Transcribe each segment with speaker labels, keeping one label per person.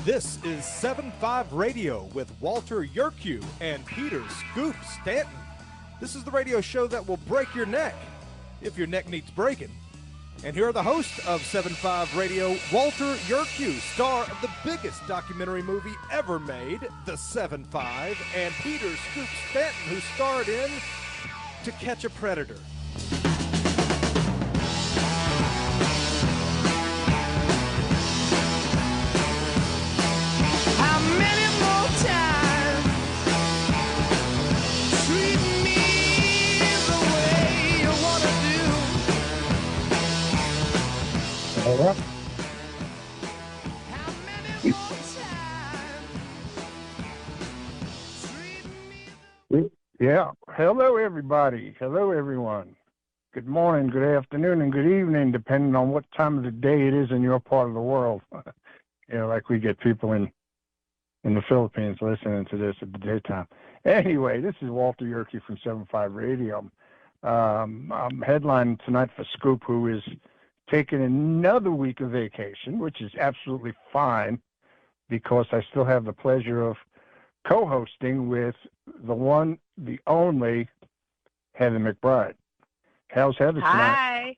Speaker 1: This is 7-5 Radio with Walter Yerkew and Peter Scoop Stanton. This is the radio show that will break your neck, if your neck needs breaking. And here are the hosts of 7-5 Radio, Walter Yerkew, star of the biggest documentary movie ever made, The 7-5, and Peter Scoop Stanton, who starred in To Catch a Predator.
Speaker 2: Yeah. Hello, everybody. Hello, everyone. Good morning, good afternoon, and good evening, depending on what time of the day it is in your part of the world. Like we get people in the Philippines listening to this at the daytime. Anyway, this is Walter Yerkew from 7-5 Radio. I'm headlining tonight for Scoop, who is taking another week of vacation, which is absolutely fine because I still have the pleasure of co-hosting with the one, the only Heather McBride. How's Heather tonight?
Speaker 3: Hi.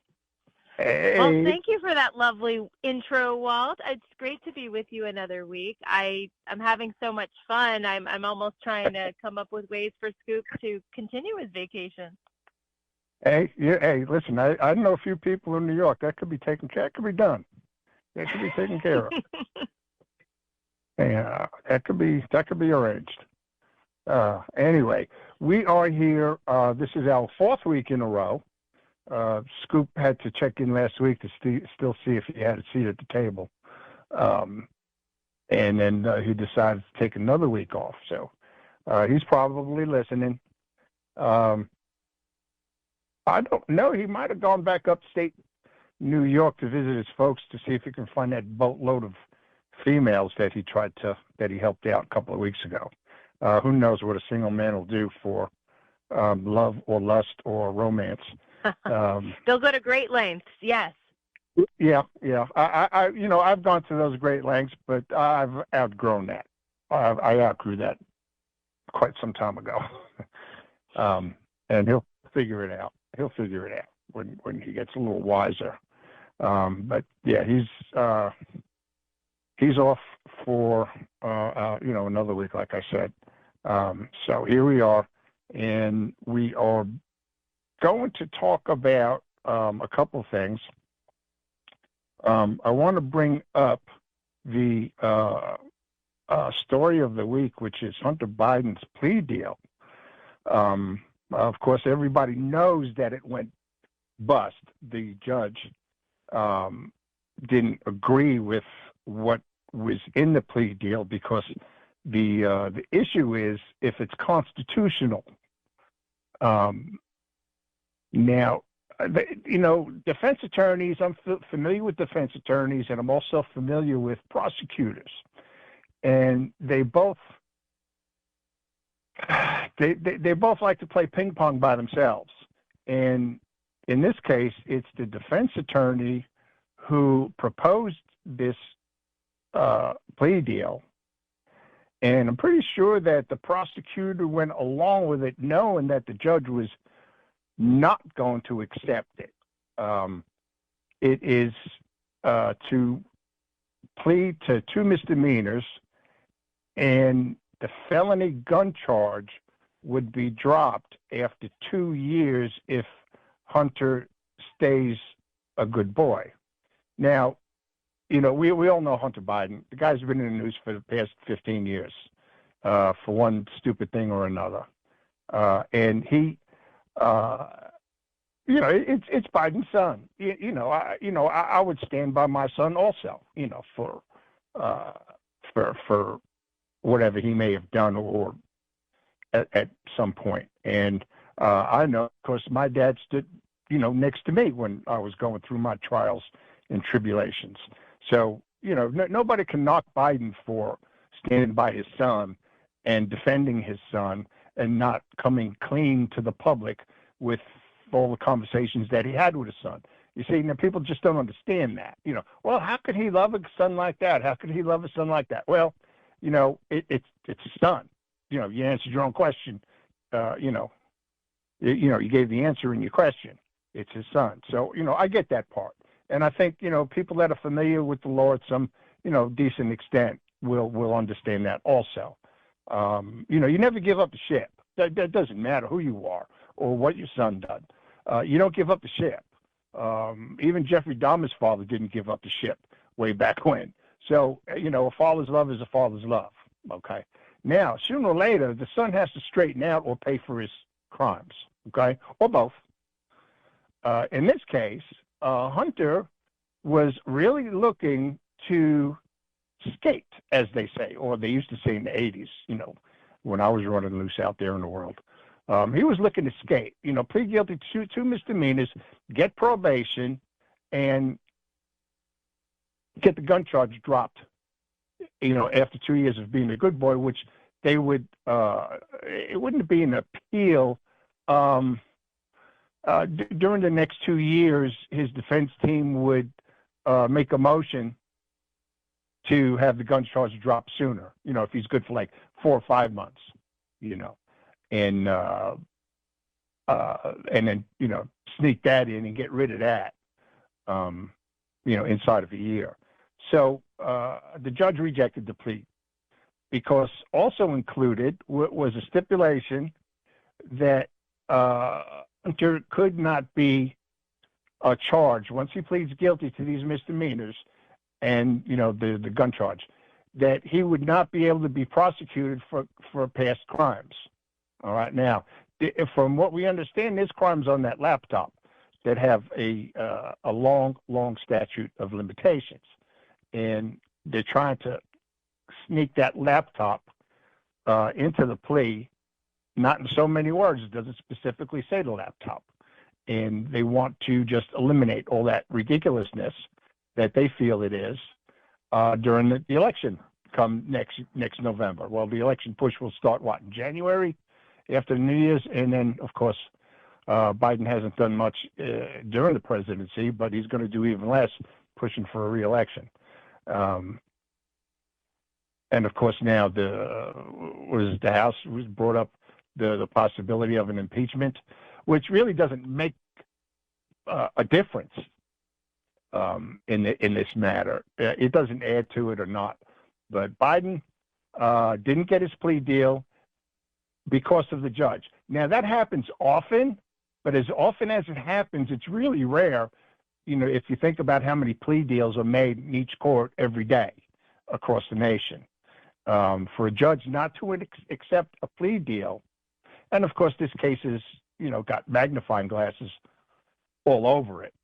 Speaker 2: Hey.
Speaker 3: Well, thank you for that lovely intro, Walt. It's great to be with you another week. I'm having so much fun. I'm almost trying to come up with ways for Scoop to continue his vacation.
Speaker 2: Hey, listen, I know a few people in New York. That could be taken care of. That could be done. That could be taken care of. Yeah, that could be arranged. Anyway, we are here. This is our fourth week in a row. Scoop had to check in last week to still see if he had a seat at the table. And then he decided to take another week off. So he's probably listening. I don't know. He might have gone back upstate New York to visit his folks to see if he can find that boatload of females that he helped out a couple of weeks ago. Who knows what a single man will do for love or lust or romance.
Speaker 3: They'll go to great lengths, yes.
Speaker 2: Yeah. I've gone to those great lengths, but I've outgrown that. I outgrew that quite some time ago. And he'll figure it out. He'll figure it out when he gets a little wiser. But yeah, he's off for another week, like I said. So here we are, and we are going to talk about a couple of things. I want to bring up the story of the week, which is Hunter Biden's plea deal. Of course, everybody knows that it went bust. The judge didn't agree with what was in the plea deal because the issue is if it's constitutional. Now, defense attorneys, I'm familiar with defense attorneys, and I'm also familiar with prosecutors. And they both like to play ping pong by themselves. And in this case, it's the defense attorney who proposed this plea deal. And I'm pretty sure that the prosecutor went along with it knowing that the judge was not going to accept it. It is to plead to 2 misdemeanors, and the felony gun charge would be dropped after 2 years if Hunter stays a good boy. Now, we all know Hunter Biden. The guy's been in the news for the past 15 years for one stupid thing or another. And he, it's Biden's son. I would stand by my son also, for whatever he may have done or at some point. And I know, of course, my dad stood, next to me when I was going through my trials and tribulations. So, nobody can knock Biden for standing by his son and defending his son and not coming clean to the public with all the conversations that he had with his son. You see, now people just don't understand that. Well, how could he love a son like that? How could he love a son like that? Well, it's his son. You answered your own question. You gave the answer in your question. It's his son. So, I get that part. And I think, people that are familiar with the law at some, decent extent will understand that also. You never give up the ship. That doesn't matter who you are or what your son done. You don't give up the ship. Even Jeffrey Dahmer's father didn't give up the ship way back when. So, a father's love is a father's love. Okay. Now, sooner or later, the son has to straighten out or pay for his crimes. Okay. Or both. In this case, Hunter was really looking to skate, as they say, or they used to say in the 80s, when I was running loose out there in the world. He was looking to skate, plead guilty to two misdemeanors, get probation, and get the gun charge dropped, after 2 years of being a good boy, which they would, it wouldn't be an appeal. During the next 2 years, his defense team would make a motion to have the gun charge drop sooner, if he's good for like 4 or 5 months, and then, sneak that in and get rid of that, inside of a year. So the judge rejected the plea because also included was a stipulation that Hunter could not be charged once he pleads guilty to these misdemeanors and, the gun charge, that he would not be able to be prosecuted for past crimes. All right. Now, from what we understand, there's crimes on that laptop that have a long, long statute of limitations. And they're trying to sneak that laptop into the plea, not in so many words. It doesn't specifically say the laptop. And they want to just eliminate all that ridiculousness that they feel it is during the election come next November. Well, the election push will start, in January after New Year's? And then, of course, Biden hasn't done much during the presidency, but he's going to do even less pushing for a re-election. And, of course, now the House was brought up the possibility of an impeachment, which really doesn't make a difference in this matter. It doesn't add to it or not. But Biden didn't get his plea deal because of the judge. Now, that happens often, but as often as it happens, it's really rare, if you think about how many plea deals are made in each court every day across the nation. For a judge not to accept a plea deal, and of course this case is, got magnifying glasses all over it.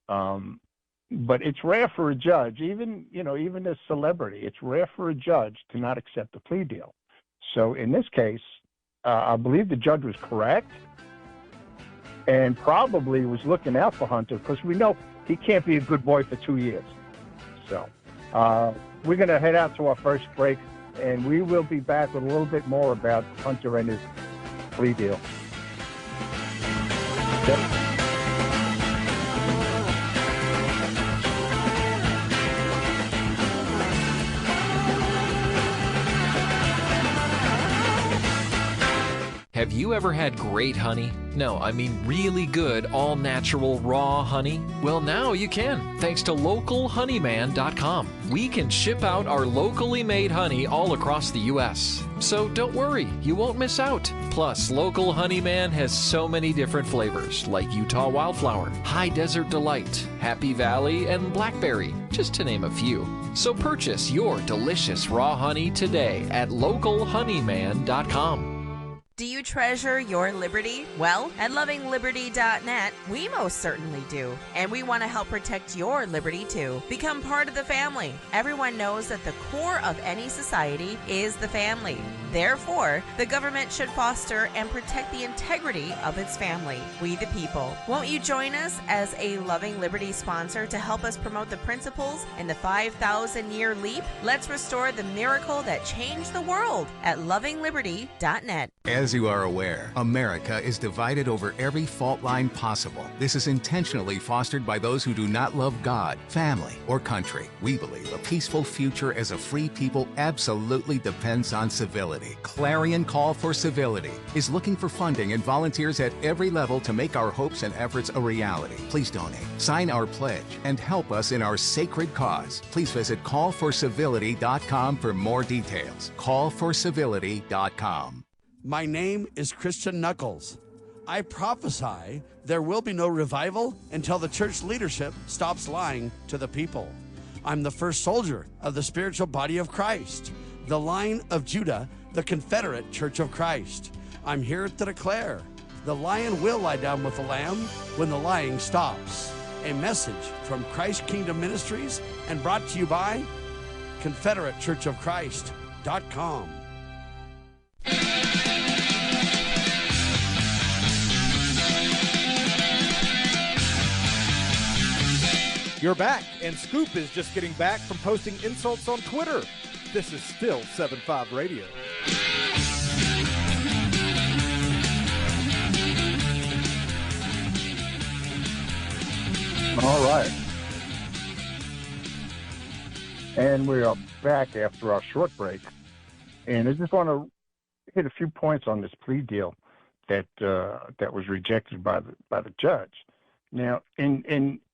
Speaker 2: But it's rare for a judge, even a celebrity, it's rare for a judge to not accept a plea deal. So in this case, I believe the judge was correct and probably was looking out for Hunter because we know he can't be a good boy for 2 years. So we're going to head out to our first break, and we will be back with a little bit more about Hunter and his plea deal. Yep.
Speaker 4: Have you ever had great honey? No, I mean really good, all-natural, raw honey? Well, now you can, thanks to LocalHoneyman.com. We can ship out our locally made honey all across the U.S. So don't worry, you won't miss out. Plus, Local Honeyman has so many different flavors, like Utah Wildflower, High Desert Delight, Happy Valley, and Blackberry, just to name a few. So purchase your delicious raw honey today at LocalHoneyman.com.
Speaker 5: Do you treasure your liberty? Well, at LovingLiberty.net, we most certainly do. And we want to help protect your liberty, too. Become part of the family. Everyone knows that the core of any society is the family. Therefore, the government should foster and protect the integrity of its family, we the people. Won't you join us as a Loving Liberty sponsor to help us promote the principles in the 5,000-year leap? Let's restore the miracle that changed the world at LovingLiberty.net.
Speaker 6: As As you are aware, America is divided over every fault line possible. This is intentionally fostered by those who do not love God, family, or country. We believe a peaceful future as a free people absolutely depends on civility. Clarion Call for Civility is looking for funding and volunteers at every level to make our hopes and efforts a reality. Please donate, sign our pledge, and help us in our sacred cause. Please visit callforcivility.com for more details. Callforcivility.com.
Speaker 7: My name is Christian Knuckles. I prophesy there will be no revival until the church leadership stops lying to the people. I'm the first soldier of the spiritual body of Christ, the Lion of Judah, the Confederate Church of Christ. I'm here to declare the lion will lie down with the lamb when the lying stops. A message from Christ Kingdom Ministries and brought to you by ConfederateChurchOfChrist.com.
Speaker 1: You're back, and Scoop is just getting back from posting insults on Twitter. This is still 7.5 Radio.
Speaker 2: All right. And we are back after our short break. And I just want to hit a few points on this plea deal that was rejected by the judge. Now,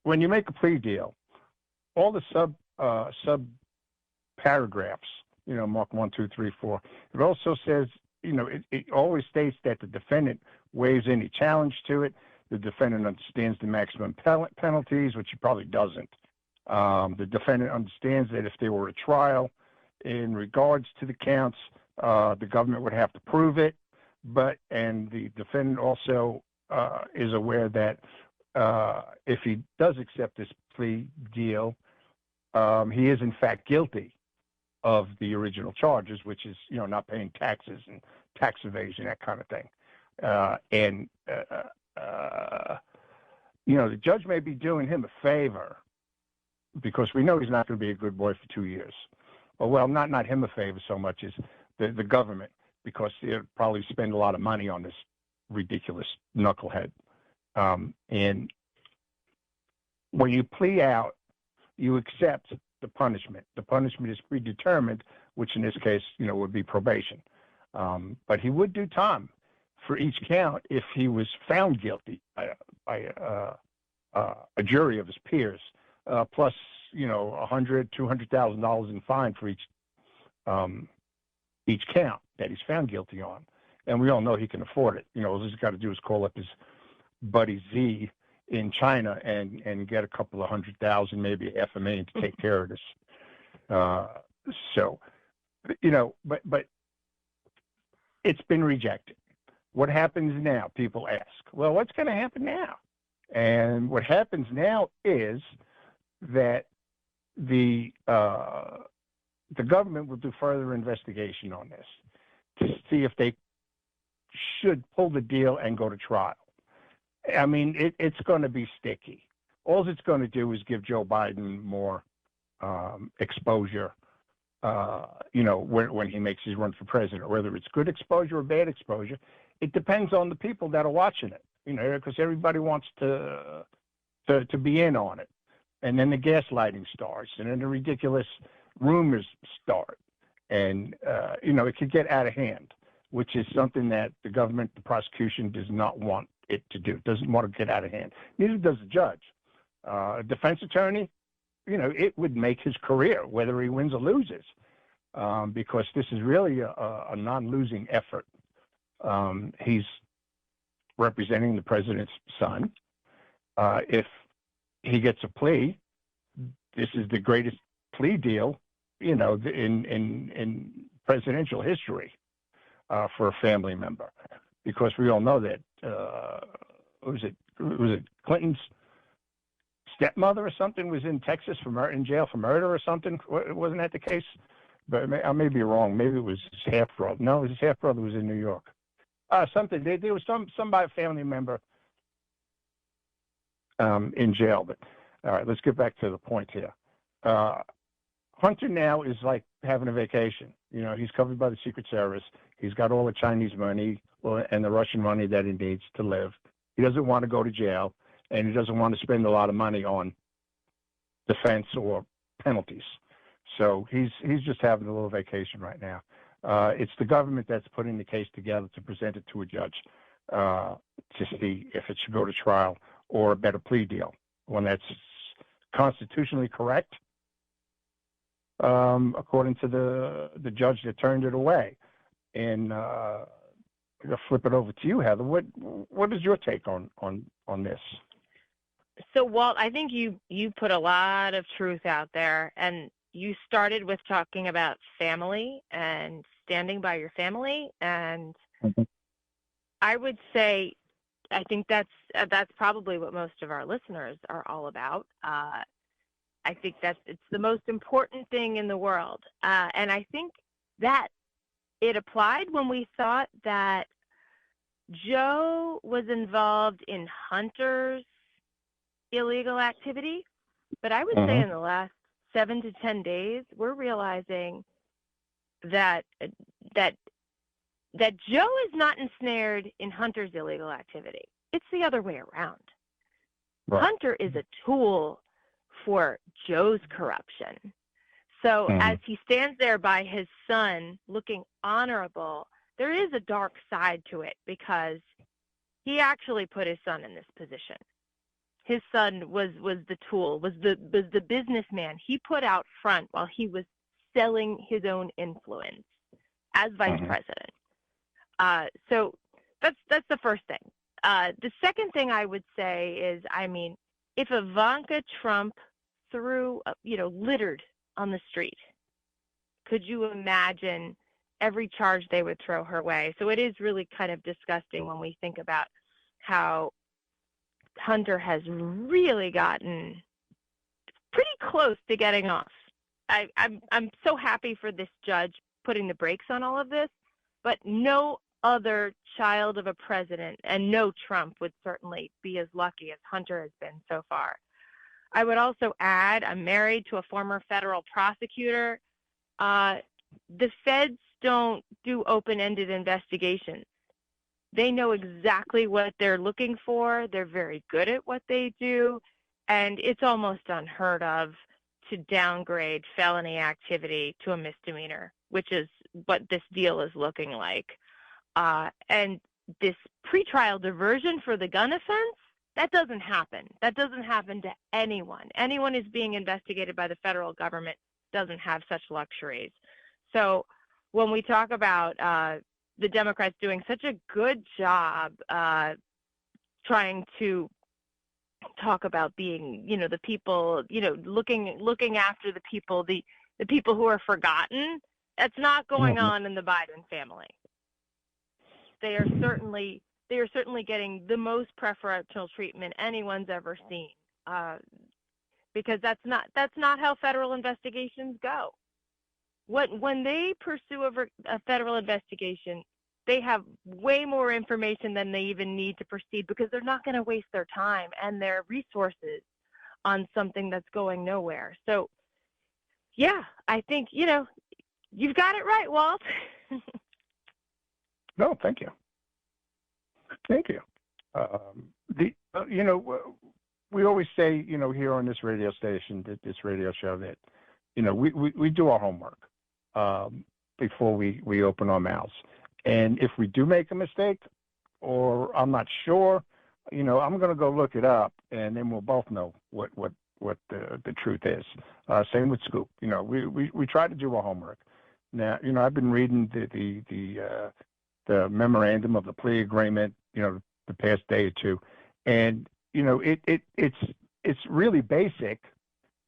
Speaker 2: when you make a plea deal, all the sub paragraphs, mark 1, 2, 3, 4. It also says, it always states that the defendant waives any challenge to it. The defendant understands the maximum penalties, which he probably doesn't. The defendant understands that if there were a trial in regards to the counts, the government would have to prove it. And the defendant also is aware that if he does accept this plea deal, he is in fact guilty of the original charges, which is, not paying taxes and tax evasion, that kind of thing. The judge may be doing him a favor because we know he's not going to be a good boy for 2 years. Well, not him a favor so much as the government, because they'll probably spend a lot of money on this ridiculous knucklehead. And when you plea out, you accept the punishment. The punishment is predetermined, which in this case, would be probation. But he would do time for each count if he was found guilty by a jury of his peers, plus, $100,000, $200,000 in fine for each count that he's found guilty on. And we all know he can afford it. All he's got to do is call up his buddy Z in China and get a couple of $100,000, maybe $500,000 to take care of this. But it's been rejected. What happens now? People ask, well, what's going to happen now? And what happens now is that the government will do further investigation on this to see if they should pull the deal and go to trial. I mean, it's going to be sticky. All it's going to do is give Joe Biden more exposure, when he makes his run for president. Whether it's good exposure or bad exposure, it depends on the people that are watching it, because everybody wants to be in on it. And then the gaslighting starts, and then the ridiculous rumors start. And, it could get out of hand, which is something that the government, the prosecution does not want it to do. It doesn't want to get out of hand. Neither does the judge. A defense attorney, it would make his career, whether he wins or loses, because this is really a non-losing effort. He's representing the president's son. If he gets a plea, this is the greatest plea deal, in presidential history for a family member, because we all know that was it Clinton's stepmother or something was in Texas in jail for murder or something? Wasn't that the case? But I may be wrong. Maybe it was his half brother. No, his half brother was in New York. Something. There was somebody family member in jail. But all right, let's get back to the point here. Hunter now is like having a vacation. He's covered by the Secret Service. He's got all the Chinese money and the Russian money that he needs to live. He doesn't want to go to jail, and he doesn't want to spend a lot of money on defense or penalties. So he's just having a little vacation right now. It's the government that's putting the case together to present it to a judge to see if it should go to trial or a better plea deal, one that's constitutionally correct, according to the judge that turned it away. And I'll flip it over to you, Heather. What is your take on this?
Speaker 3: So, Walt, I think you put a lot of truth out there, and you started with talking about family and standing by your family, and I would say I think that's probably what most of our listeners are all about. I think it's the most important thing in the world, and I think that it applied when we thought that Joe was involved in Hunter's illegal activity, but I would say in the last 7 to 10 days, we're realizing that Joe is not ensnared in Hunter's illegal activity. It's the other way around. Right. Hunter is a tool for Joe's corruption. So as he stands there by his son looking honorable, there is a dark side to it because he actually put his son in this position. His son was the tool, was the businessman he put out front while he was selling his own influence as vice president. So that's the first thing. The second thing I would say is, I mean, if Ivanka Trump littered on the street, could you imagine every charge they would throw her way? So it is really kind of disgusting when we think about how Hunter has really gotten pretty close to getting off. I'm so happy for this judge putting the brakes on all of this, but no other child of a president and no Trump would certainly be as lucky as Hunter has been so far. I would also add, I'm married to a former federal prosecutor. The feds don't do open-ended investigations. They know exactly what they're looking for. They're very good at what they do, and it's almost unheard of to downgrade felony activity to a misdemeanor, which is what this deal is looking like. And this pretrial diversion for the gun offense, that doesn't happen. That doesn't happen to anyone. Anyone who's being investigated by the federal government doesn't have such luxuries. So when we talk about the Democrats doing such a good job trying to talk about being, the people, looking after the people who are forgotten, that's not going on in the Biden family. They are certainly getting the most preferential treatment anyone's ever seen, because that's not how federal investigations go. When they pursue a federal investigation, they have way more information than they even need to proceed, because they're not going to waste their time and their resources on something that's going nowhere. So, yeah, I think, you've got it right, Walt.
Speaker 2: No, thank you. Thank you. We always say, here on this radio station, this radio show, that, we do our homework before we open our mouths. And if we do make a mistake, or I'm not sure, I'm going to go look it up, and then we'll both know what the truth is. Same with Scoop. We try to do our homework. Now, I've been reading the memorandum of the plea agreement, the past day or two, and it's really basic.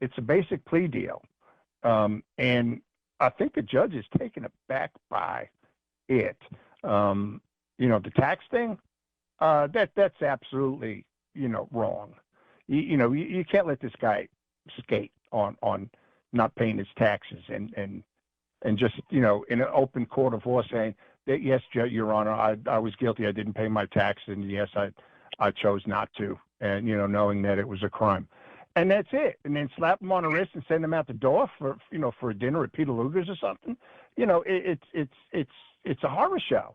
Speaker 2: It's a basic plea deal, and I think the judge is taken aback by it. The tax thing, that's absolutely wrong. You can't let this guy skate on not paying his taxes and just in an open court of law saying that, yes, Your Honor, I was guilty. I didn't pay my taxes, and yes, I chose not to, and knowing that it was a crime. and that's it. And then slap them on the wrist and send them out the door for a dinner at Peter Luger's or something. It's a horror show.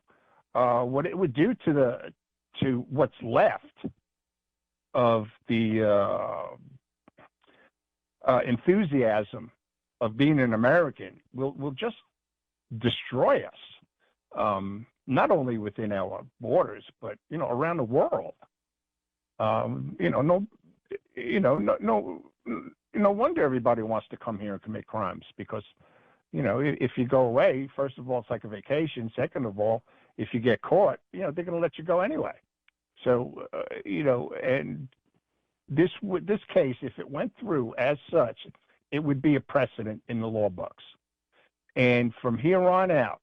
Speaker 2: What it would do to what's left of the enthusiasm of being an American will just destroy us. Not only within our borders, but around the world. No wonder everybody wants to come here and commit crimes because, if you go away, first of all, it's like a vacation. Second of all, if you get caught, they're going to let you go anyway. So, and this case, if it went through as such, it would be a precedent in the law books. And from here on out,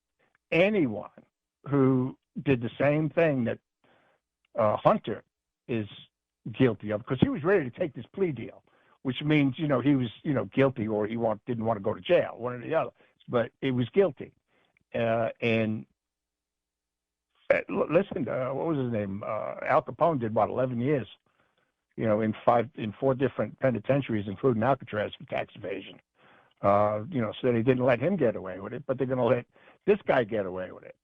Speaker 2: anyone who did the same thing that Hunter is guilty of, because he was ready to take this plea deal, which means, he was, guilty or he didn't want to go to jail, one or the other, but it was guilty. And listen, what was his name? Al Capone did 11 years, in 4 different penitentiaries, including Alcatraz, for tax evasion. So they didn't let him get away with it, but they're going to let this guy get away with it.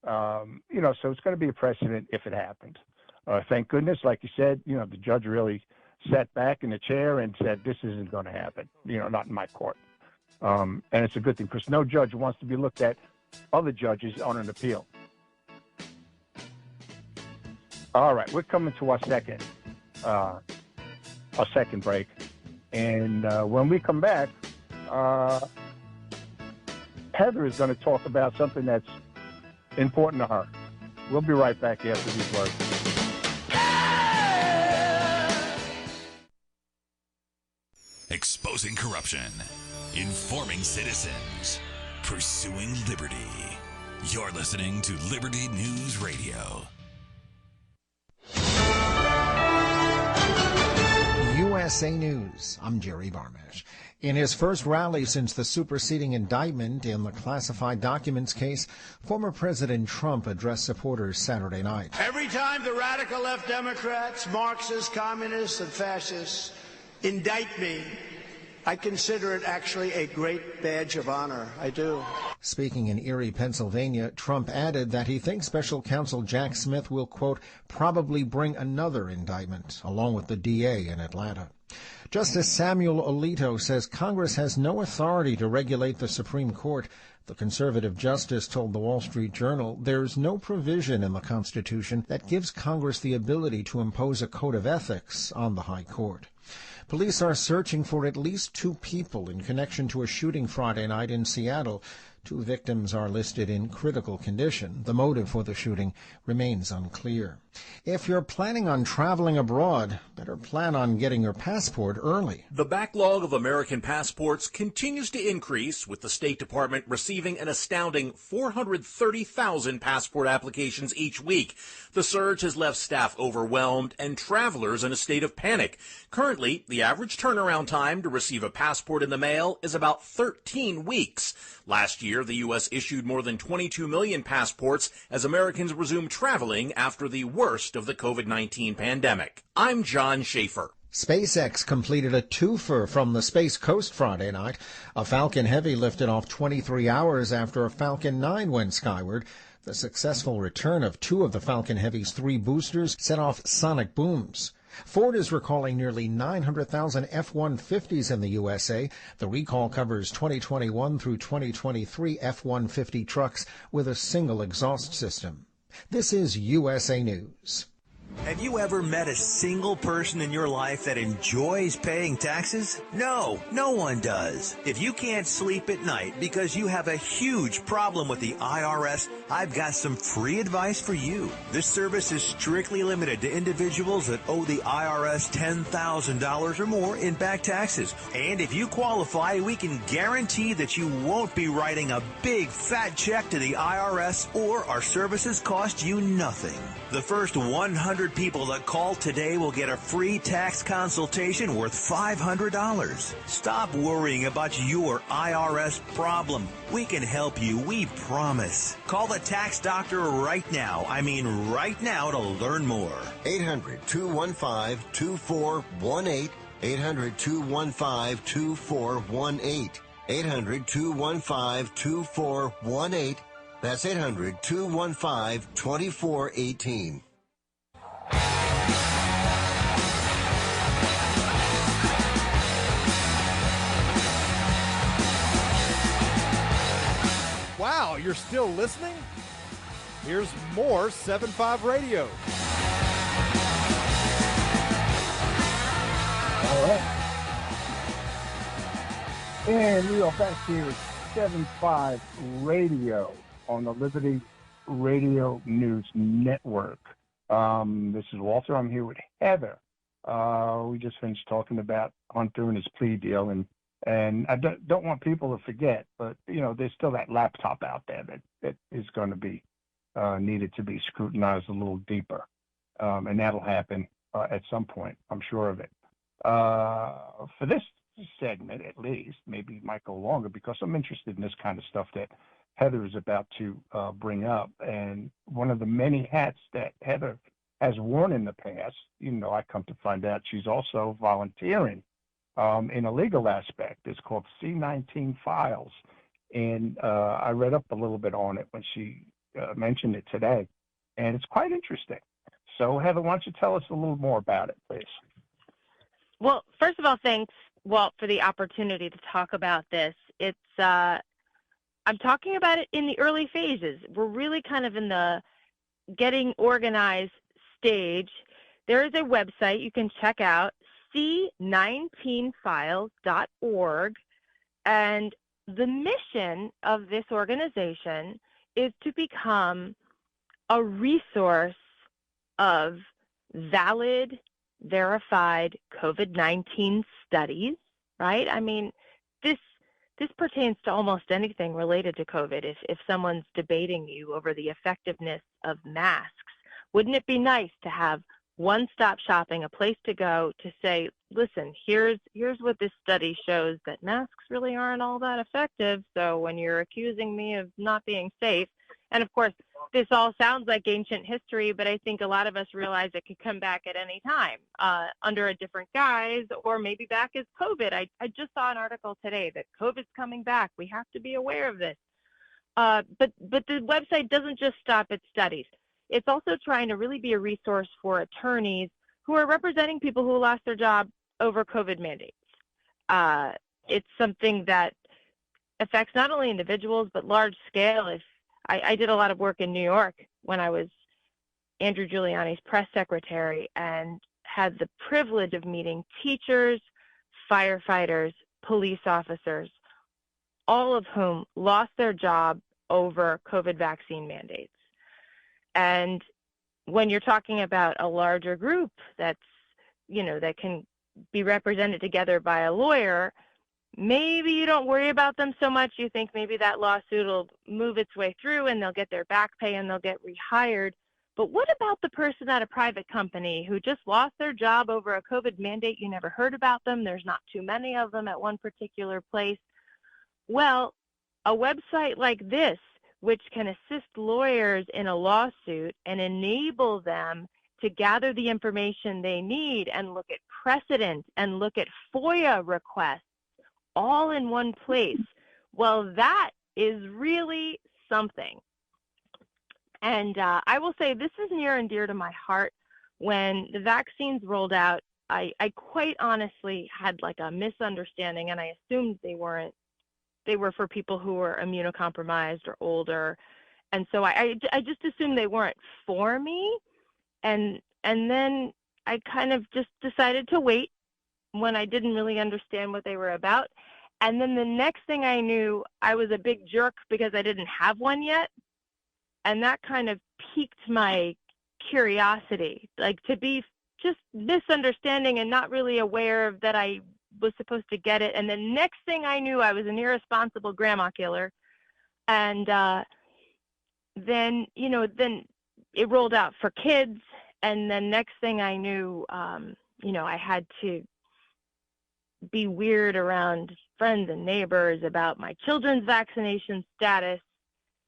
Speaker 2: So it's going to be a precedent if it happens. Thank goodness, like you said, the judge really sat back in the chair and said, this isn't going to happen, not in my court. And it's a good thing because no judge wants to be looked at other judges on an appeal. All right, we're coming to our second break. And when we come back, Heather is going to talk about something that's important to her. We'll be right back after these words.
Speaker 8: Exposing corruption, informing citizens, pursuing liberty. You're listening to Liberty News Radio.
Speaker 9: USA News. I'm Jerry Barmash. In his first rally since the superseding indictment in the classified documents case, former President Trump addressed supporters Saturday night.
Speaker 10: Every time the radical left Democrats, Marxists, communists, and fascists indict me, I consider it actually a great badge of honor. I do.
Speaker 9: Speaking in Erie, Pennsylvania, Trump added that he thinks Special Counsel Jack Smith will, quote, probably bring another indictment, along with the DA in Atlanta. Justice Samuel Alito says Congress has no authority to regulate the Supreme Court. The conservative justice told the Wall Street Journal there's no provision in the Constitution that gives Congress the ability to impose a code of ethics on the High Court. Police are searching for at least 2 people in connection to a shooting Friday night in Seattle. 2 victims are listed in critical condition. The motive for the shooting remains unclear. If you're planning on traveling abroad, better plan on getting your passport early.
Speaker 11: The backlog of American passports continues to increase, with the State Department receiving an astounding 430,000 passport applications each week. The surge has left staff overwhelmed and travelers in a state of panic. Currently, the average turnaround time to receive a passport in the mail is about 13 weeks. Last year, the U.S. issued more than 22 million passports as Americans resumed traveling after the worst of the COVID-19 pandemic. I'm John Schaefer.
Speaker 9: SpaceX completed a twofer from the Space Coast Friday night. A Falcon Heavy lifted off 23 hours after a Falcon 9 went skyward. The successful return of 2 of the Falcon Heavy's 3 boosters set off sonic booms. Ford is recalling nearly 900,000 F-150s in the USA. The recall covers 2021 through 2023 F-150 trucks with a single exhaust system. This is USA News.
Speaker 12: Have you ever met a single person in your life that enjoys paying taxes? No, no one does. If you can't sleep at night because you have a huge problem with the IRS, I've got some free advice for you. This service is strictly limited to individuals that owe the IRS $10,000 or more in back taxes. And if you qualify, we can guarantee that you won't be writing a big fat check to the IRS, or our services cost you nothing. The first 100 people that call today will get a free tax consultation worth $500. Stop worrying about your IRS problem. We can help you, we promise. Call the tax doctor right now. I mean right now, to learn more.
Speaker 13: 800-215-2418. 800-215-2418. 800-215-2418. That's 800-215-2418.
Speaker 1: Wow, you're still listening? Here's more 7.5 Radio.
Speaker 2: All right. And we are back here at 7.5 Radio on the Liberty Radio News Network. This is Walter. I'm here with Heather. We just finished talking about Hunter and his plea deal, and I don't want people to forget, but, you know, there's still that laptop out there that is going to be needed to be scrutinized a little deeper, and that'll happen at some point. I'm sure of it. For this segment, at least, maybe it might go longer because I'm interested in this kind of stuff that Heather is about to bring up. And one of the many hats that Heather has worn in the past, you know, I come to find out she's also volunteering in a legal aspect. It's called C19 Files. And I read up a little bit on it when she mentioned it today, and it's quite interesting. So, Heather, why don't you tell us a little more about it, please?
Speaker 3: Well, first of all, thanks, Walt, for the opportunity to talk about this. It's I'm talking about it in the early phases. We're really kind of in the getting organized stage. There is a website you can check out, c19files.org, and the mission of this organization is to become a resource of valid, verified COVID-19 studies, right? I mean, this pertains to almost anything related to COVID. If someone's debating you over the effectiveness of masks, wouldn't it be nice to have one-stop shopping, a place to go to say, listen, here's what this study shows, that masks really aren't all that effective. So when you're accusing me of not being safe, and of course, this all sounds like ancient history, but I think a lot of us realize it could come back at any time under a different guise, or maybe back as COVID. I just saw an article today that COVID's coming back. We have to be aware of this. But the website doesn't just stop at studies. It's also trying to really be a resource for attorneys who are representing people who lost their job over COVID mandates. It's something that affects not only individuals, but large scale. If I did a lot of work in New York when I was Andrew Giuliani's press secretary, and had the privilege of meeting teachers, firefighters, police officers, all of whom lost their job over COVID vaccine mandates. And when you're talking about a larger group that's, you know, that can be represented together by a lawyer, maybe you don't worry about them so much. You think maybe that lawsuit will move its way through and they'll get their back pay and they'll get rehired. But what about the person at a private company who just lost their job over a COVID mandate? You never heard about them. There's not too many of them at one particular place. Well, a website like this, which can assist lawyers in a lawsuit and enable them to gather the information they need and look at precedent and look at FOIA requests all in one place, well, that is really something. And I will say this is near and dear to my heart. When the vaccines rolled out, I quite honestly had like a misunderstanding, and I assumed they were for people who were immunocompromised or older. And so I just assumed they weren't for me. And then I kind of just decided to wait when I didn't really understand what they were about. And then the next thing I knew, I was a big jerk because I didn't have one yet. And that kind of piqued my curiosity, like to be just misunderstanding and not really aware of that I was supposed to get it. And the next thing I knew, I was an irresponsible grandma killer. And then it rolled out for kids. And then next thing I knew, I had to be weird around friends and neighbors about my children's vaccination status,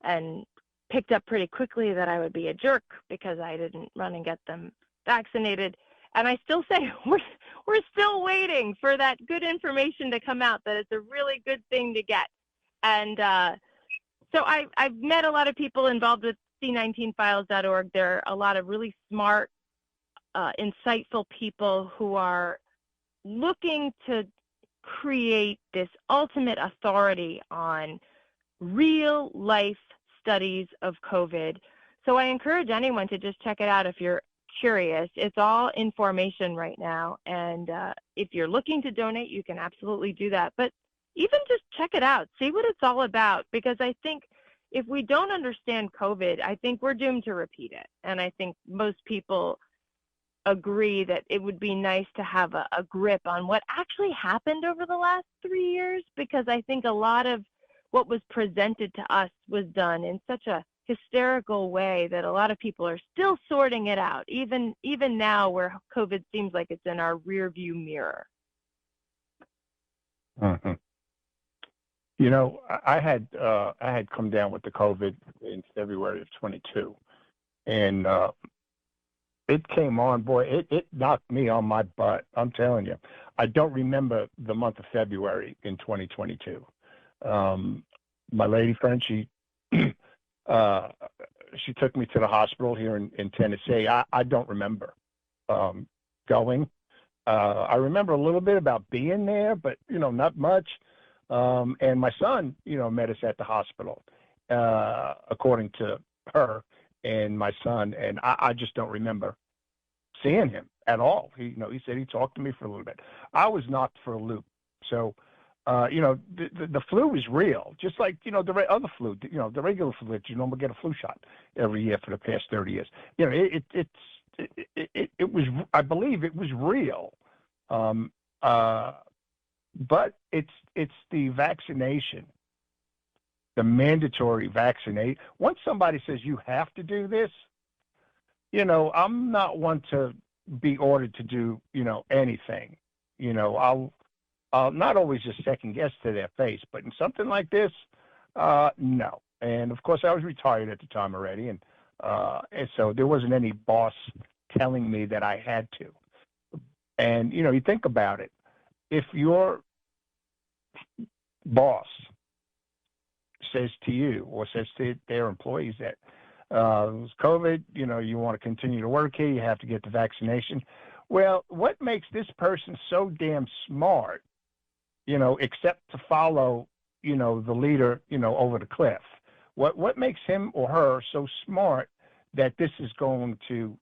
Speaker 3: and picked up pretty quickly that I would be a jerk because I didn't run and get them vaccinated. And I still say we're we're still waiting for that good information to come out that it's a really good thing to get. And so I've met a lot of people involved with C19files.org. There are a lot of really smart, insightful people who are looking to create this ultimate authority on real life studies of COVID. So I encourage anyone to just check it out if you're curious. It's all information right now. And if you're looking to donate, you can absolutely do that. But even just check it out, see what it's all about, because I think if we don't understand COVID, I think we're doomed to repeat it. And I think most people agree that it would be nice to have a grip on what actually happened over the last 3 years, because I think a lot of what was presented to us was done in such a hysterical way that a lot of people are still sorting it out, even now where COVID seems like it's in our rear view mirror.
Speaker 2: Mm-hmm. You know, I had come down with the COVID in February of 22, and it came on, boy, it knocked me on my butt. I'm telling you. I don't remember the month of February in 2022. My lady friend, she took me to the hospital here in Tennessee. I don't remember going. I remember a little bit about being there, but, you know, not much. And my son, you know, met us at the hospital, according to her and my son, and I just don't remember seeing him at all. He said he talked to me for a little bit. I was knocked for a loop. So, you know, the flu is real, just like, you know, the other flu, you know, the regular flu that you normally get a flu shot every year for the past 30 years. You know, it was, I believe it was real. But it's the vaccination, the mandatory vaccinate. Once somebody says you have to do this, you know, I'm not one to be ordered to do, you know, anything. You know, I'll not always just second guess to their face, but in something like this, no. And of course, I was retired at the time already, and so there wasn't any boss telling me that I had to. And you know, you think about it. If your boss says to you or says to their employees that it's COVID, you know, you want to continue to work here, you have to get the vaccination. Well, what makes this person so damn smart, you know, except to follow, you know, the leader, you know, over the cliff? What makes him or her so smart that this is going to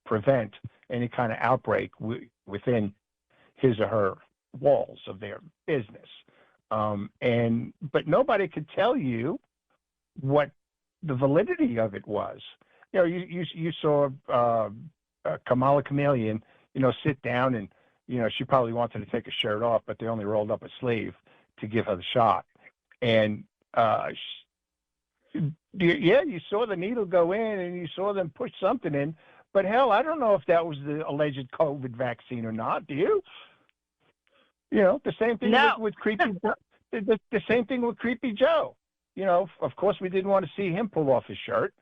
Speaker 2: prevent any kind of outbreak within his or her walls of their business? But nobody could tell you what the validity of it was. You know, you saw Kamala Chameleon, you know, sit down and, you know, she probably wanted to take a shirt off, but they only rolled up a sleeve to give her the shot. And you saw the needle go in and you saw them push something in, but hell, I don't know if that was the alleged COVID vaccine or not. Do you? You know, the same thing with Creepy Joe. The same thing with Creepy Joe. You know, of course, we didn't want to see him pull off his shirt,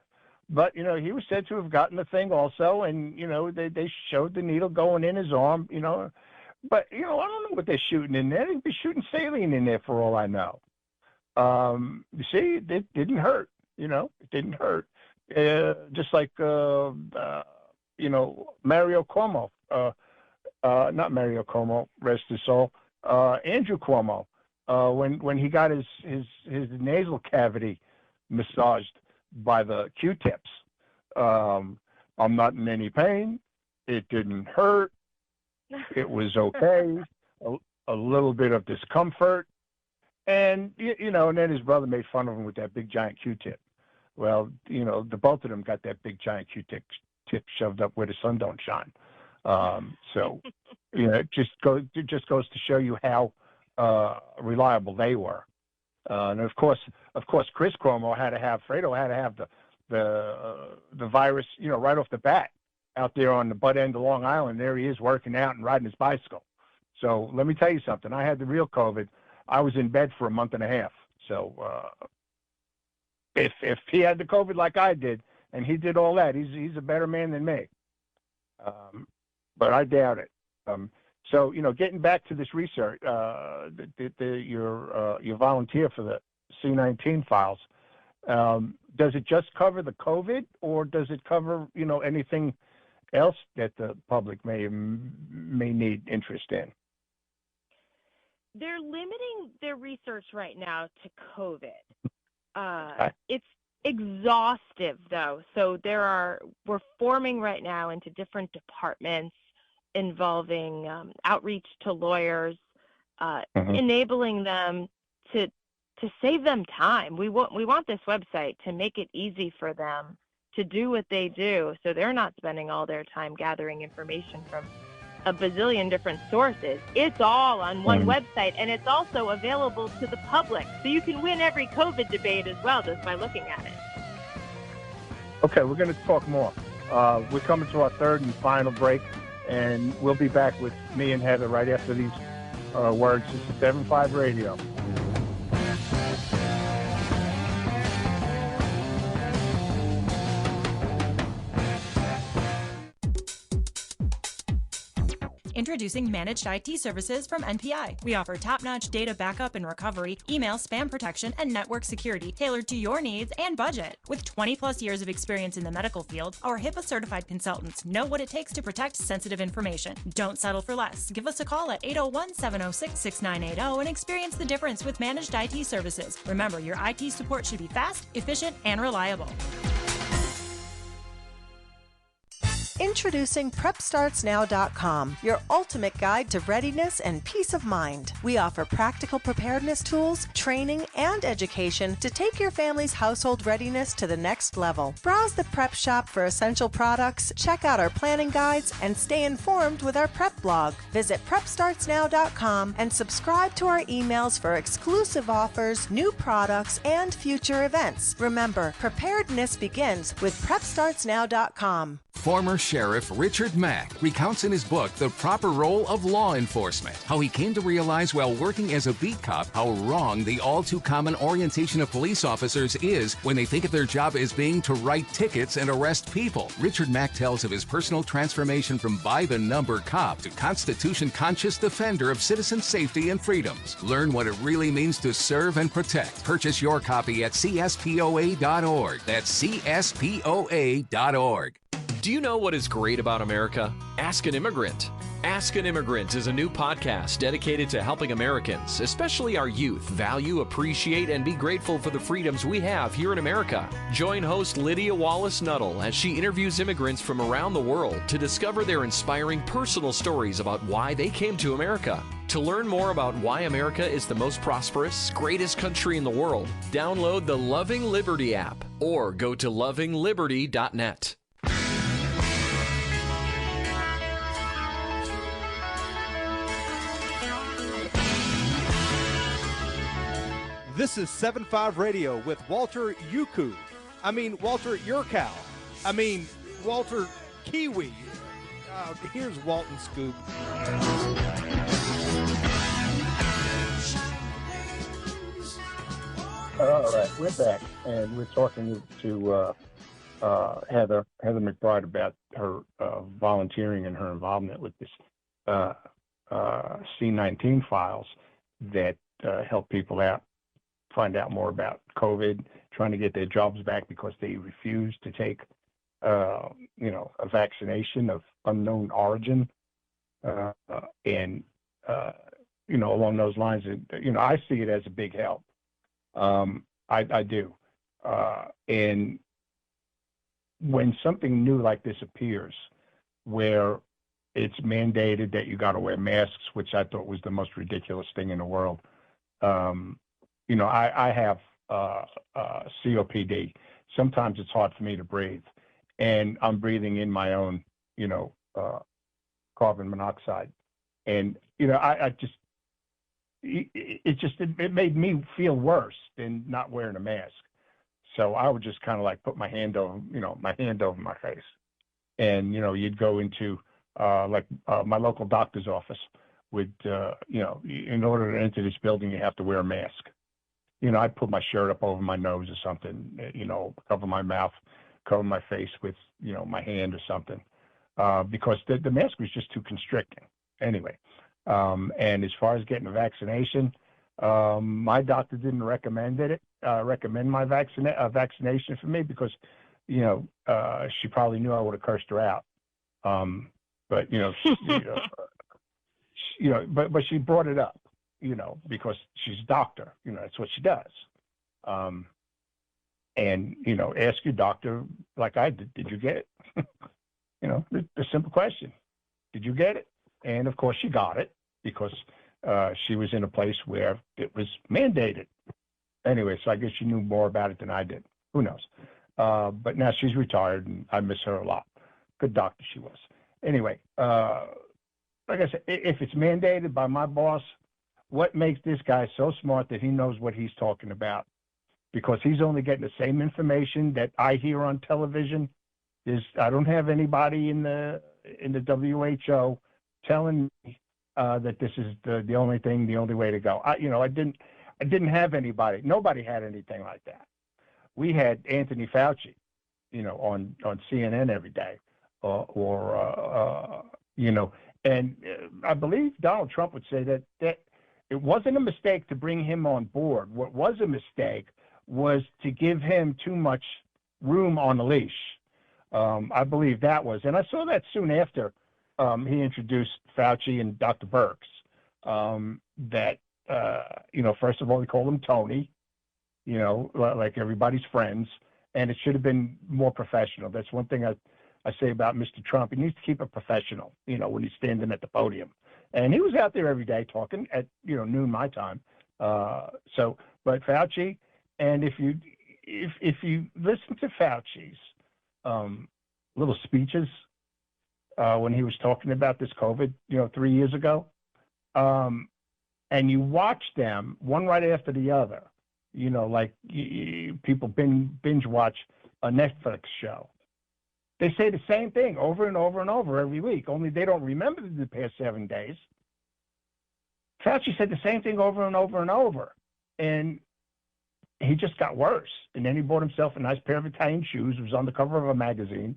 Speaker 2: but, you know, he was said to have gotten the thing also, and, you know, they showed the needle going in his arm, you know. But, you know, I don't know what they're shooting in there. They'd be shooting saline in there for all I know. You see, it didn't hurt, you know. It didn't hurt. Just like, you know, Mario Cuomo, not Mario Cuomo, rest his soul, Andrew Cuomo, when he got his nasal cavity massaged by the Q-tips. I'm not in any pain. It didn't hurt. It was okay. A little bit of discomfort. And, you know, and then his brother made fun of him with that big giant Q-tip. Well, you know, the both of them got that big giant Q-tip shoved up where the sun don't shine. So, you know, it just goes to show you how reliable they were. And of course, Chris Cuomo Fredo had to have the virus, you know, right off the bat out there on the butt end of Long Island. There he is working out and riding his bicycle. So let me tell you something. I had the real COVID. I was in bed for a month and a half. So if he had the COVID like I did, and he did all that, he's a better man than me. But I doubt it. So, getting back to this research, your volunteer for the C19 files, does it just cover the COVID, or does it cover, anything else that the public may need interest in?
Speaker 3: They're limiting their research right now to COVID. It's exhaustive, though. So we're forming right now into different departments involving outreach to lawyers, enabling them to save them time. We want this website to make it easy for them to do what they do, so they're not spending all their time gathering information from a bazillion different sources. It's all on one website, and it's also available to the public, so you can win every COVID debate as well just by looking at it.
Speaker 2: Okay, we're going to talk more. We're coming to our third and final break, and we'll be back with me and Heather right after these words. This is 7.5 Radio.
Speaker 14: Introducing Managed IT Services from NPI. We offer top-notch data backup and recovery, email spam protection, and network security tailored to your needs and budget. With 20-plus years of experience in the medical field, our HIPAA-certified consultants know what it takes to protect sensitive information. Don't settle for less. Give us a call at 801-706-6980 and experience the difference with Managed IT Services. Remember, your IT support should be fast, efficient, and reliable.
Speaker 15: Introducing PrepStartsNow.com, your ultimate guide to readiness and peace of mind. We offer practical preparedness tools, training, and education to take your family's household readiness to the next level. Browse the prep shop for essential products, check out our planning guides, and stay informed with our prep blog. Visit PrepStartsNow.com and subscribe to our emails for exclusive offers, new products, and future events. Remember, preparedness begins with PrepStartsNow.com.
Speaker 6: Former Sheriff Richard Mack recounts in his book The Proper Role of Law Enforcement how he came to realize while working as a beat cop how wrong the all-too-common orientation of police officers is when they think of their job as being to write tickets and arrest people. Richard Mack tells of his personal transformation from by-the-number cop to Constitution-conscious defender of citizen safety and freedoms. Learn what it really means to serve and protect. Purchase your copy at CSPOA.org. That's CSPOA.org.
Speaker 4: Do you know what is great about America? Ask an Immigrant. Ask an Immigrant is a new podcast dedicated to helping Americans, especially our youth, value, appreciate, and be grateful for the freedoms we have here in America. Join host Lydia Wallace-Nuttall as she interviews immigrants from around the world to discover their inspiring personal stories about why they came to America. To learn more about why America is the most prosperous, greatest country in the world, download the Loving Liberty app or go to lovingliberty.net.
Speaker 1: This is 7.5 Radio with Walter Yuku. Walter Yurkow. Walter Kiwi. Here's Walton Scoop.
Speaker 2: All right, we're back, and we're talking to Heather McBride about her volunteering and her involvement with this C19 files that help people out, find out more about COVID, trying to get their jobs back because they refuse to take, a vaccination of unknown origin, along those lines. I see it as a big help. I do. And when something new like this appears, where it's mandated that you got to wear masks, which I thought was the most ridiculous thing in the world. I have COPD. Sometimes it's hard for me to breathe, and I'm breathing in my own, carbon monoxide. And, it made me feel worse than not wearing a mask. So I would just kind of like put my hand over my face. And, you'd go into my local doctor's office would, in order to enter this building, you have to wear a mask. I'd put my shirt up over my nose or something, cover my mouth, cover my face with, my hand or something, because the mask was just too constricting. Anyway, and as far as getting a vaccination, my doctor didn't recommend my vaccination for me because, she probably knew I would have cursed her out. But but she brought it up, because she's a doctor. That's what she does. And ask your doctor like I did. Did you get it? The simple question. Did you get it? And of course she got it because she was in a place where it was mandated. Anyway, so I guess she knew more about it than I did. Who knows? But now she's retired, and I miss her a lot. Good doctor she was. Anyway, like I said, if it's mandated by my boss, what makes this guy so smart that he knows what he's talking about? Because he's only getting the same information that I hear on television. I don't have anybody in the WHO telling me that this is the only thing, the only way to go. I didn't have anybody. Nobody had anything like that. We had Anthony Fauci, on CNN every day, and I believe Donald Trump would say that it wasn't a mistake to bring him on board. What was a mistake was to give him too much room on the leash. I believe that was, and I saw that soon after he introduced Fauci and Dr. Birx. First of all, he called him Tony, like everybody's friends, and it should have been more professional. That's one thing I say about Mr. Trump. He needs to keep it professional, when he's standing at the podium. And he was out there every day talking at, noon my time. But Fauci, and if you listen to Fauci's little speeches when he was talking about this COVID, 3 years ago, and you watch them one right after the other, like people binge watch a Netflix show. They say the same thing over and over and over every week, only they don't remember the past 7 days. Fauci said the same thing over and over and over, and he just got worse. And then he bought himself a nice pair of Italian shoes. It was on the cover of a magazine.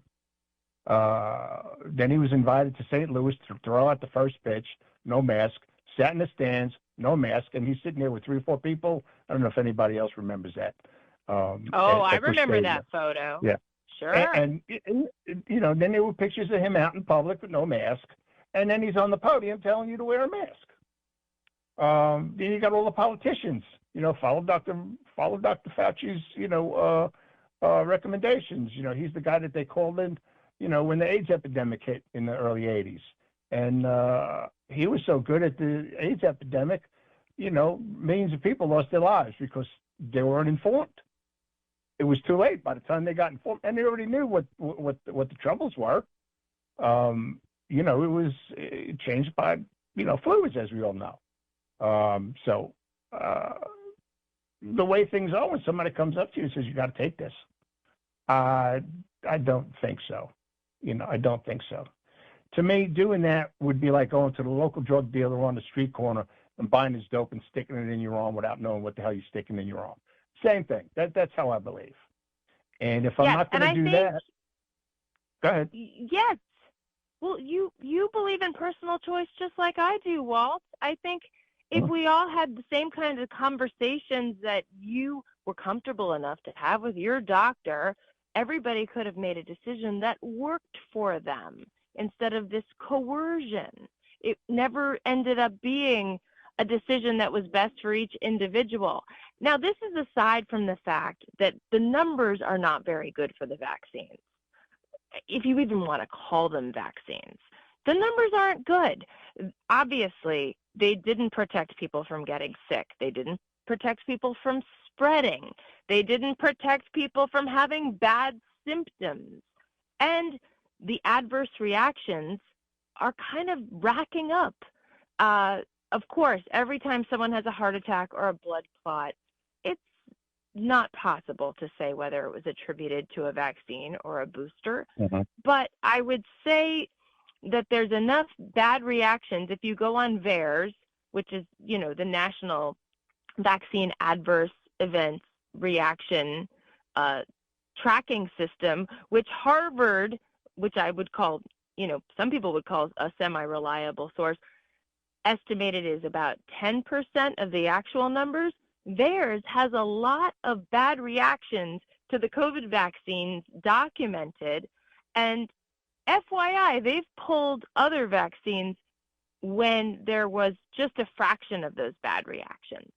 Speaker 2: Then he was invited to St. Louis to throw out the first pitch, no mask, sat in the stands, no mask, and he's sitting there with 3 or 4 people. I don't know if anybody else remembers that.
Speaker 3: I remember that photo.
Speaker 2: Yeah.
Speaker 3: Sure.
Speaker 2: And then there were pictures of him out in public with no mask, and then he's on the podium telling you to wear a mask. Then you got all the politicians, follow Dr. Fauci's, recommendations. He's the guy that they called in, when the AIDS epidemic hit in the early 80s. And he was so good at the AIDS epidemic, millions of people lost their lives because they weren't informed. It was too late by the time they got informed, and they already knew what the troubles were. It was changed by, fluids, as we all know. The way things are, when somebody comes up to you and says, you got to take this, I don't think so. I don't think so. To me, doing that would be like going to the local drug dealer on the street corner and buying his dope and sticking it in your arm without knowing what the hell you're sticking in your arm. Same thing. That's how I believe. And if I'm not going to do that, go ahead.
Speaker 3: Yes. Well, you believe in personal choice just like I do, Walt. I think if we all had the same kind of conversations that you were comfortable enough to have with your doctor, everybody could have made a decision that worked for them instead of this coercion. It never ended up being a decision that was best for each individual. Now, this is aside from the fact that the numbers are not very good for the vaccines, if you even want to call them vaccines. The numbers aren't good. Obviously, they didn't protect people from getting sick. They didn't protect people from spreading. They didn't protect people from having bad symptoms. And the adverse reactions are kind of racking up. Of course, every time someone has a heart attack or a blood clot, it's not possible to say whether it was attributed to a vaccine or a booster.
Speaker 2: Mm-hmm.
Speaker 3: But I would say that there's enough bad reactions. If you go on VAERS, which is, the National Vaccine Adverse Events Reaction Tracking System, which Harvard, which I would call, some people would call a semi-reliable source, estimated is about 10% of the actual numbers, theirs has a lot of bad reactions to the COVID vaccines documented. And FYI, they've pulled other vaccines when there was just a fraction of those bad reactions.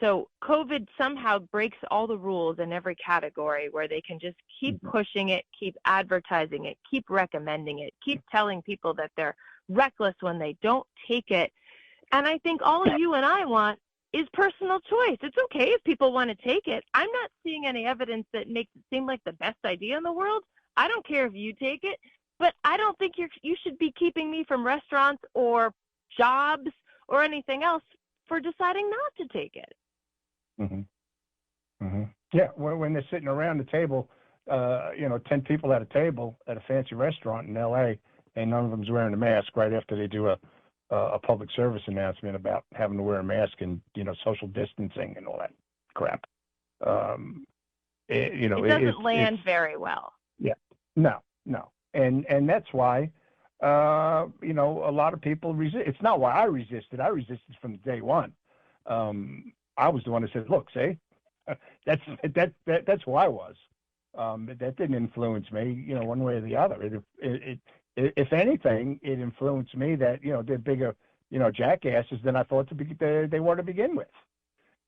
Speaker 3: So COVID somehow breaks all the rules in every category where they can just keep pushing it, keep advertising it, keep recommending it, keep telling people that they're reckless when they don't take it. And I think all you and I want is personal choice. It's okay if people want to take it. I'm not seeing any evidence that makes it seem like the best idea in the world. I don't care if you take it, but I don't think you should be keeping me from restaurants or jobs or anything else for deciding not to take it.
Speaker 2: Yeah, when they're sitting around the table, 10 people at a table at a fancy restaurant in L.A., and none of them's wearing a mask right after they do a public service announcement about having to wear a mask and, social distancing and all that crap.
Speaker 3: It doesn't land very well.
Speaker 2: Yeah, no. And that's why, a lot of people resist. It's not why I resisted. I resisted from day one. I was the one that said, look, see, that's who I was. That didn't influence me, one way or the other. It if anything, it influenced me that, they're bigger, jackasses than I thought they were to begin with.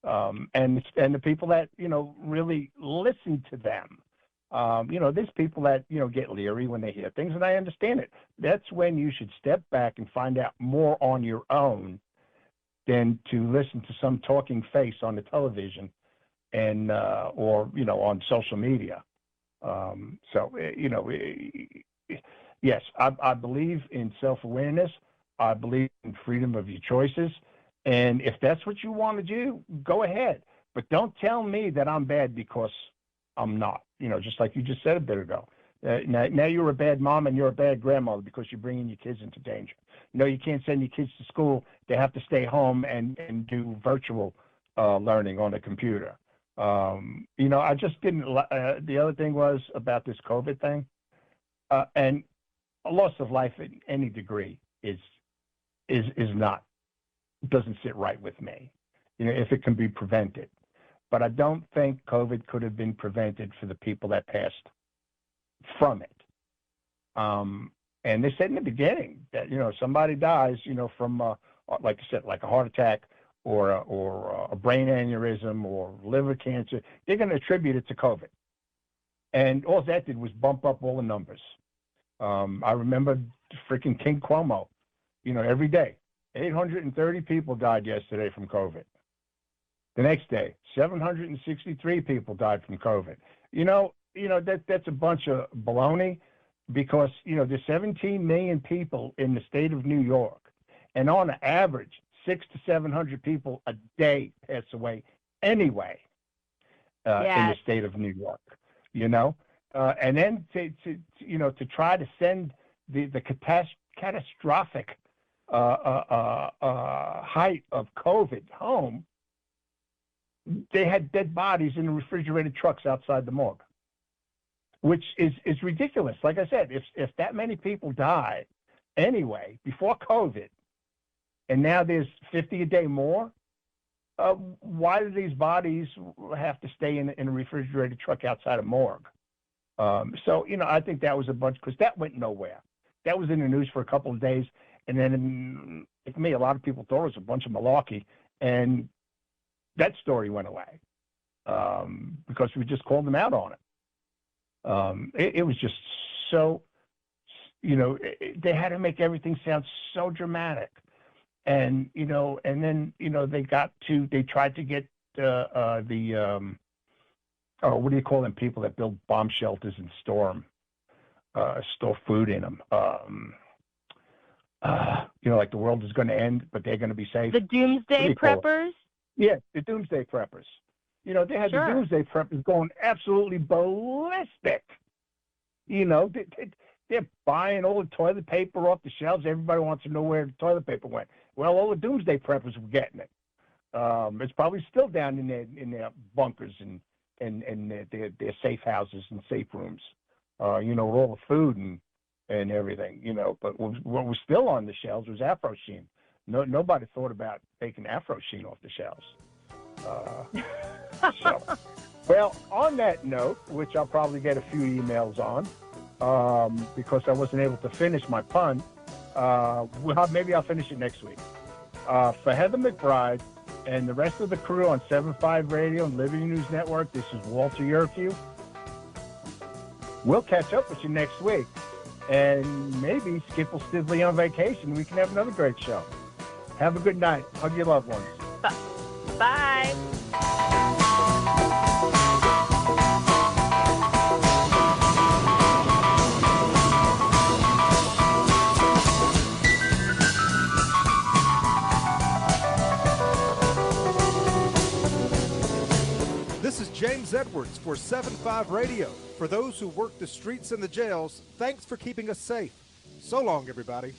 Speaker 2: And the people that, really listen to them. There's people that, get leery when they hear things, and I understand it. That's when you should step back and find out more on your own than to listen to some talking face on the television and, or, on social media. Yes, I believe in self-awareness. I believe in freedom of your choices. And if that's what you want to do, go ahead. But don't tell me that I'm bad because I'm not, just like you just said a bit ago. Now you're a bad mom and you're a bad grandmother because you're bringing your kids into danger. You can't send your kids to school. They have to stay home and do virtual learning on the computer. I just didn't. The other thing was about this COVID thing, and a loss of life at any degree doesn't sit right with me. If it can be prevented, but I don't think COVID could have been prevented for the people that passed from it. And they said in the beginning that, somebody dies, from, like I said, like a heart attack or a brain aneurysm or liver cancer, they're going to attribute it to COVID. And all that did was bump up all the numbers. I remember freaking King Cuomo, every day, 830 people died yesterday from COVID. The next day, 763 people died from COVID. That's a bunch of baloney. Because, there's 17 million people in the state of New York, and on average, 600 to 700 people a day pass away anyway in the state of New York, and then to try to send the catastrophic height of COVID home, they had dead bodies in the refrigerated trucks outside the morgue. Which is ridiculous. Like I said, if that many people die anyway before COVID, and now there's 50 a day more, why do these bodies have to stay in a refrigerated truck outside a morgue? I think that was a bunch, because that went nowhere. That was in the news for a couple of days, and then, like me, a lot of people thought it was a bunch of malarkey, and that story went away because we just called them out on it. It was just so, they had to make everything sound so dramatic. And, and then, they tried to get what do you call them, people that build bomb shelters and store food in them. Like the world is going to end, but they're going to be safe.
Speaker 3: The doomsday preppers?
Speaker 2: Yeah, the doomsday preppers. They had the doomsday preppers going absolutely ballistic. They're buying all the toilet paper off the shelves. Everybody wants to know where the toilet paper went. Well, all the doomsday preppers were getting it. It's probably still down in their bunkers and their safe houses and safe rooms. With all the food and everything. But what was still on the shelves was Afrosheen, Nobody thought about taking Afro Sheen off the shelves. Well, on that note, which I'll probably get a few emails on, because I wasn't able to finish my pun, maybe I'll finish it next week. For Heather McBride and the rest of the crew on 7.5 Radio and Liberty News Network, this is Walter Yerkew. We'll catch up with you next week. And maybe Skip will still be on vacation. We can have another great show. Have a good night. Hug your loved ones.
Speaker 3: Bye.
Speaker 1: This is James Edwards for 7.5 Radio. For those who work the streets and the jails, thanks for keeping us safe. So long, everybody.